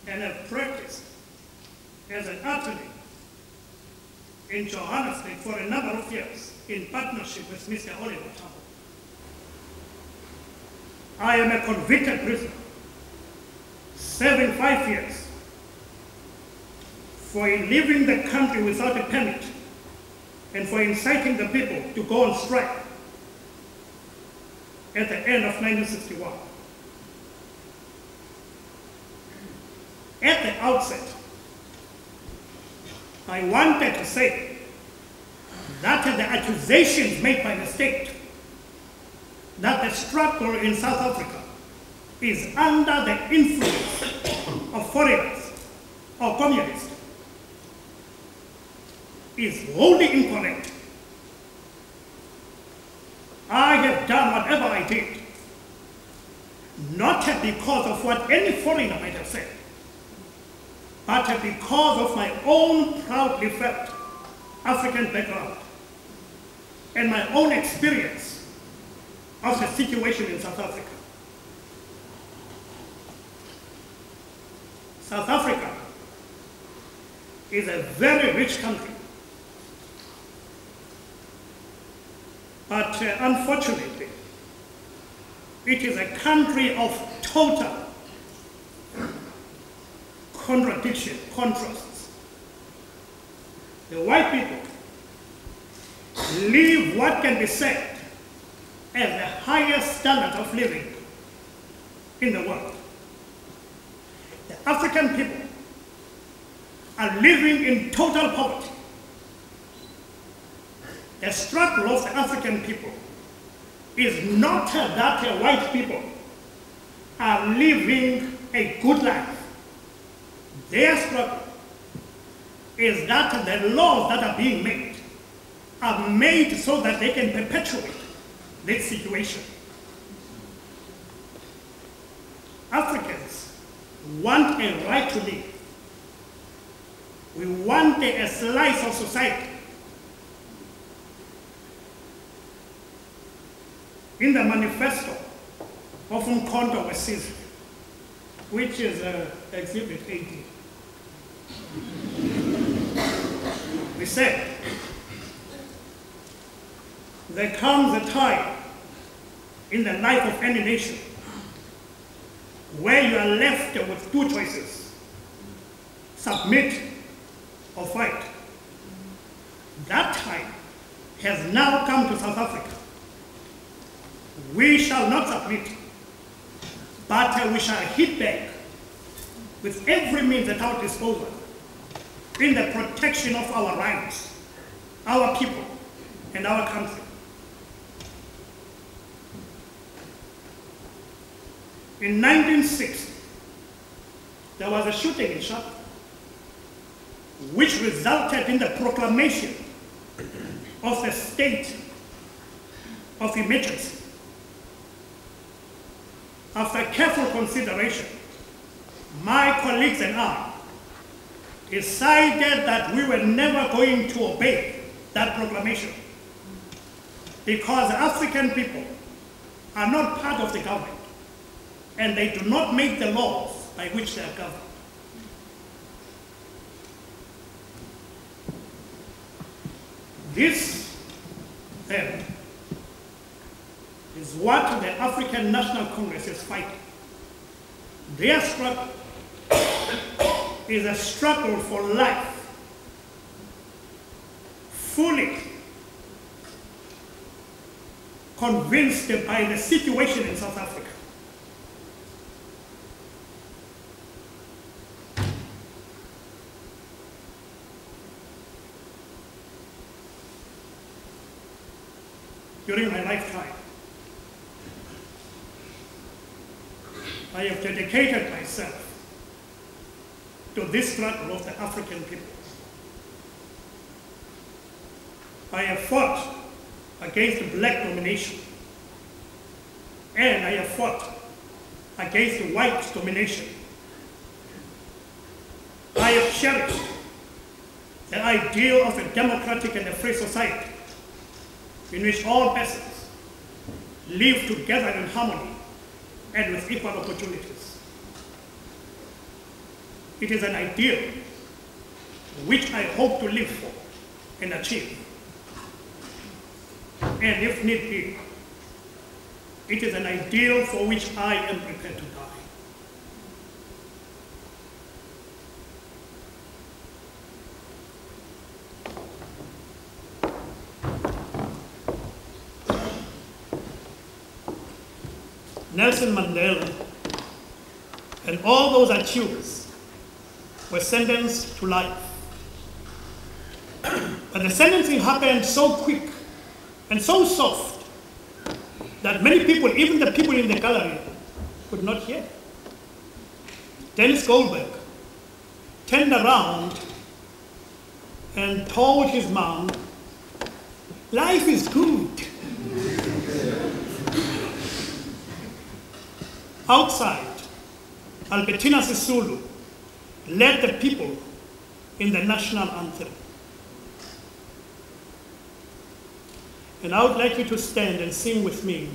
and have practiced as an attorney in Johannesburg for a number of years in partnership with Mr. Oliver Tambo. I am a convicted prisoner, serving 5 years for leaving the country without a permit and for inciting the people to go on strike at the end of 1961. At the outset, I wanted to say that the accusations made by the state that the struggle in South Africa is under the influence of foreigners or communists is wholly incorrect. I have done whatever I did, not because of what any foreigner might have said, but because of my own proudly felt African background and my own experience of the situation in South Africa. South Africa is a very rich country, but unfortunately, it is a country of total contradiction, contrasts. The white people live what can be said as the highest standard of living in the world. The African people are living in total poverty. The struggle of the African people is not that white people are living a good life. Their struggle is that the laws that are being made are made so that they can perpetuate this situation. Africans want a right to live. We want a slice of society. In the manifesto of Umkhonto weSizwe, which is Exhibit 18, we said, there comes a time in the life of any nation where you are left with two choices: submit or fight. That time has now come to South Africa. We shall not submit, but we shall hit back with every means at our disposal in the protection of our rights, our people, and our country. In 1960, there was a shooting in Sharp, which resulted in the proclamation of the state of emergency. After careful consideration, my colleagues and I decided that we were never going to obey that proclamation because African people are not part of the government and they do not make the laws by which they are governed. This, then, is what the African National Congress is fighting. Their struggle is a struggle for life, fully convinced by the situation in South Africa. During my lifetime, I have dedicated myself to this struggle of the African people. I have fought against black domination, and I have fought against white domination. I have cherished the ideal of a democratic and a free society in which all persons live together in harmony and with equal opportunities. It is an ideal which I hope to live for and achieve. And if need be, it is an ideal for which I am prepared to die. Nelson Mandela and all those accused were sentenced to life. But the sentencing happened so quick and so soft that many people, even the people in the gallery, could not hear. Dennis Goldberg turned around and told his mom, "Life is good." Outside, Albertina Sisulu led the people in the national anthem. And I would like you to stand and sing with me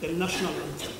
the national anthem.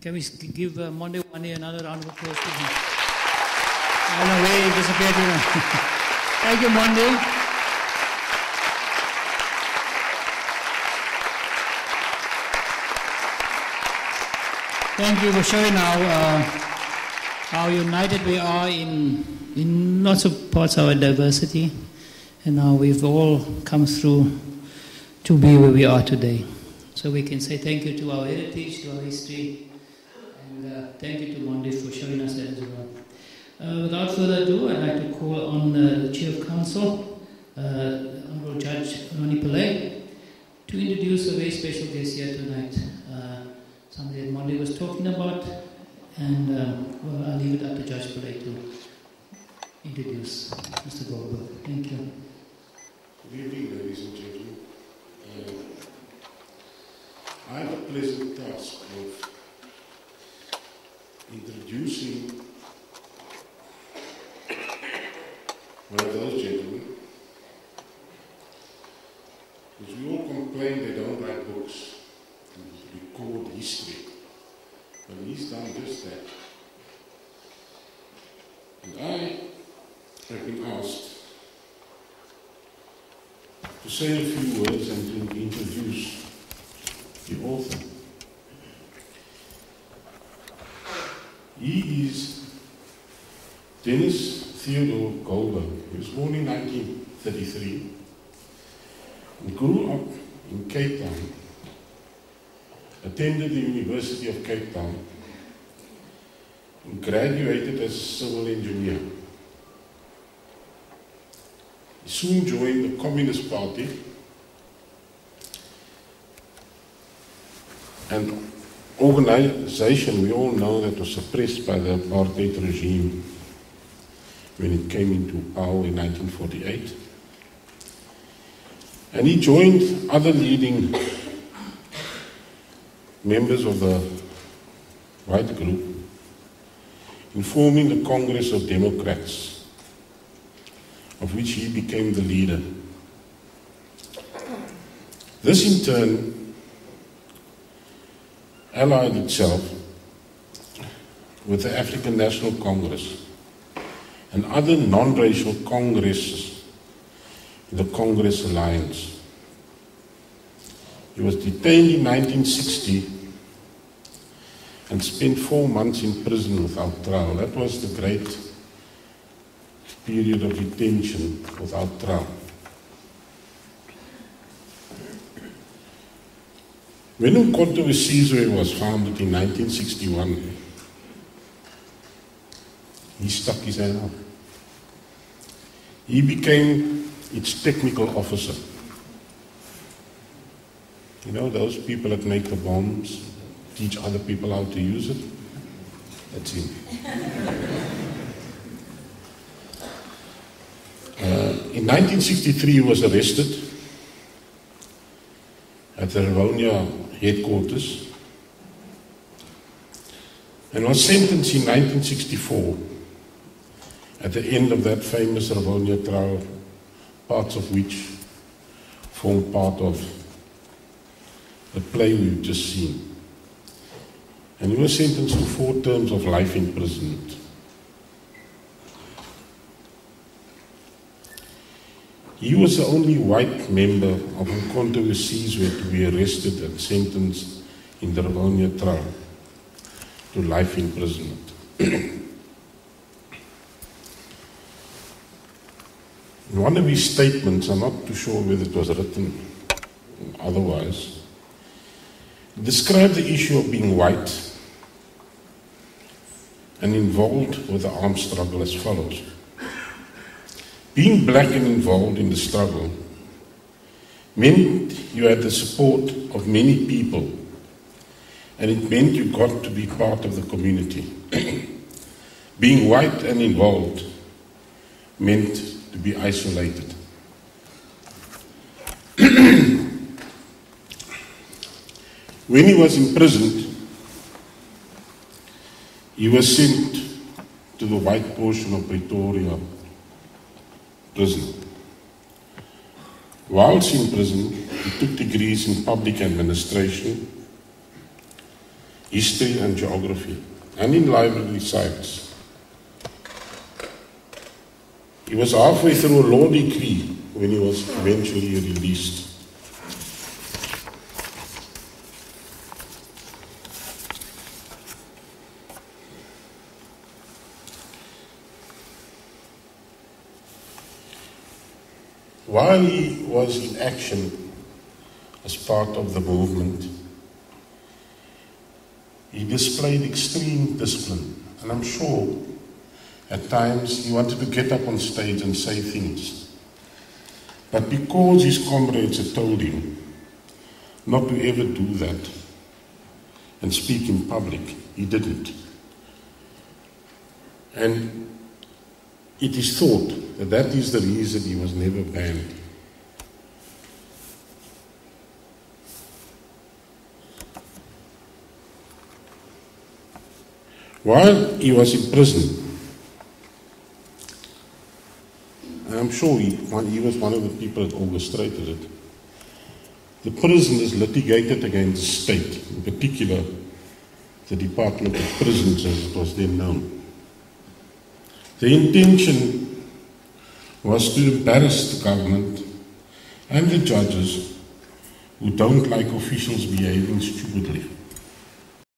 Can we give Monday another round of applause, please? I know where he disappeared. Thank you, Monday. Thank you for showing how united we are in lots of parts of our diversity, and how we've all come through to be where we are today. So we can say thank you to our heritage, to our history, and thank you to Monday for showing us that as well. Without further ado, I'd like to call on the Chair of Council, Honorable Judge Ronnie Pillay, to introduce a very special guest here tonight, somebody that Monday was talking about, and well, I'll leave it up to Judge Pillay to introduce Mr. Goldberg. Thank you. Good evening, ladies and gentlemen. I have a pleasant task of introducing one of those gentlemen, because we all complain they don't write books and record history, but he's done just that. And I have been asked to say a few words and to introduce the author. He is Dennis Theodore Goldberg. He was born in 1933 and grew up in Cape Town, attended the University of Cape Town, and graduated as a civil engineer. He soon joined the Communist Party and organization we all know that was suppressed by the apartheid regime when it came into power in 1948. And he joined other leading members of the white group in forming the Congress of Democrats, of which he became the leader. This in turn allied itself with the African National Congress and other non-racial congresses in the Congress Alliance. He was detained in 1960 and spent 4 months in prison without trial. That was the great period of detention without trial. When Umkhonto we Sizwe was founded in 1961, he stuck his hand out. He became its technical officer. You know, those people that make the bombs, teach other people how to use it? That's him. In 1963, he was arrested at the Rivonia headquarters and was sentenced in 1964 at the end of that famous Rivonia trial, parts of which form part of the play we've just seen. And he was sentenced to 4 terms of life imprisonment. He was the only white member of Umkhonto we Sizwe to be arrested and sentenced in the Rivonia trial to life imprisonment. In one of his statements, I'm not too sure whether it was written otherwise, he described the issue of being white and involved with the armed struggle as follows. Being black and involved in the struggle meant you had the support of many people, and it meant you got to be part of the community. Being white and involved meant to be isolated. When he was imprisoned, he was sent to the white portion of Pretoria prison. Whilst in prison, he took degrees in public administration, history and geography, and in library science. He was halfway through a law degree when he was eventually released. While he was in action as part of the movement, he displayed extreme discipline, and I'm sure at times he wanted to get up on stage and say things. But because his comrades had told him not to ever do that and speak in public, he didn't. And it is thought that that is the reason he was never banned. While he was in prison, and I'm sure he was one of the people that orchestrated it, the prisoners litigated against the state, in particular the Department of Prisons as it was then known. The intention was to embarrass the government and the judges who don't like officials behaving stupidly.